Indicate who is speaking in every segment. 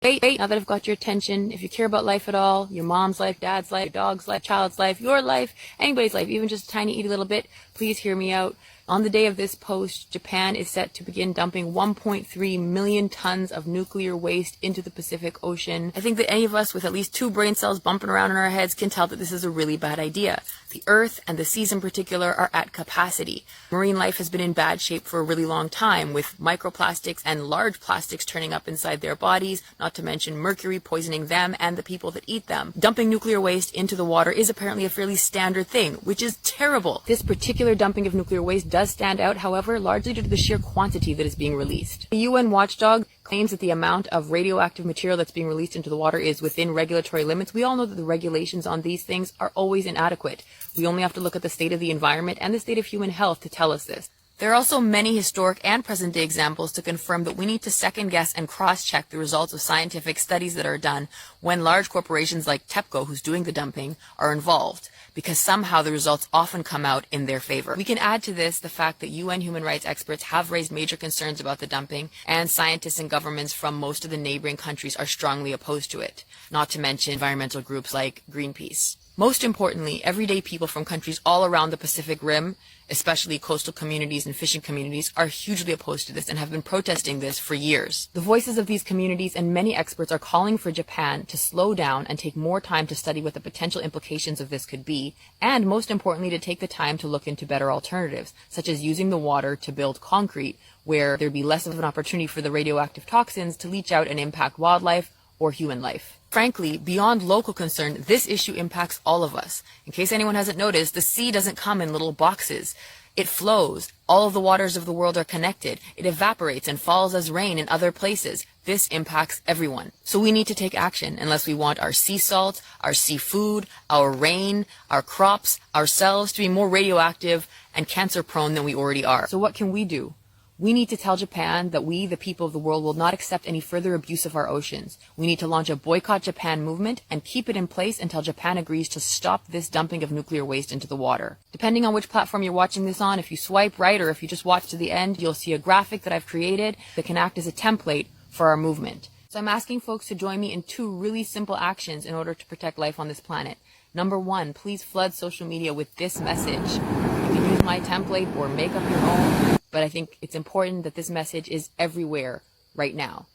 Speaker 1: Wait, now that I've got your attention, if you care about life at all, your mom's life, dad's life, your dog's life, child's life, your life, anybody's life, even just a tiny itty little bit, please hear me out. On the day of this post, Japan is set to begin dumping 1.3 million tons of nuclear waste into the Pacific Ocean. I think that any of us with at least 2 brain cells bumping around in our heads can tell that this is a really bad idea. The Earth, and the seas in particular, are at capacity. Marine life has been in bad shape for a really long time, with microplastics and large plastics turning up inside their bodies, not to mention mercury poisoning them and the people that eat them. Dumping nuclear waste into the water is apparently a fairly standard thing, which is terrible. This particular dumping of nuclear waste does stand out, however, largely due to the sheer quantity that is being released. The UN watchdog claims that the amount of radioactive material that's being released into the water is within regulatory limits. We all know that the regulations on these things are always inadequate. We only have to look at the state of the environment and the state of human health to tell us this. There are also many historic and present-day examples to confirm that we need to second-guess and cross-check the results of scientific studies that are done when large corporations like TEPCO, who's doing the dumping, are involved, because somehow the results often come out in their favor. We can add to this the fact that UN human rights experts have raised major concerns about the dumping, and scientists and governments from most of the neighboring countries are strongly opposed to it, not to mention environmental groups like Greenpeace. Most importantly, everyday people from countries all around the Pacific Rim, especially coastal communities and fishing communities, are hugely opposed to this and have been protesting this for years. The voices of these communities and many experts are calling for Japan to slow down and take more time to study what the potential implications of this could be, and most importantly, to take the time to look into better alternatives, such as using the water to build concrete, where there'd be less of an opportunity for the radioactive toxins to leach out and impact wildlife or human life. Frankly, beyond local concern, this issue impacts all of us. In case anyone hasn't noticed, the sea doesn't come in little boxes. It flows. All of the waters of the world are connected. It evaporates and falls as rain in other places. This impacts everyone. So we need to take action unless we want our sea salt, our seafood, our rain, our crops, ourselves to be more radioactive and cancer prone than we already are. So what can we do? We need to tell Japan that we, the people of the world, will not accept any further abuse of our oceans. We need to launch a Boycott Japan movement and keep it in place until Japan agrees to stop this dumping of nuclear waste into the water. Depending on which platform you're watching this on, if you swipe right or if you just watch to the end, you'll see a graphic that I've created that can act as a template for our movement. So I'm asking folks to join me in 2 really simple actions in order to protect life on this planet. Number 1, please flood social media with this message. You can use my template or make up your own, but I think it's important that this message is everywhere right now.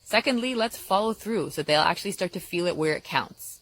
Speaker 1: Secondly, let's follow through so they'll actually start to feel it where it counts.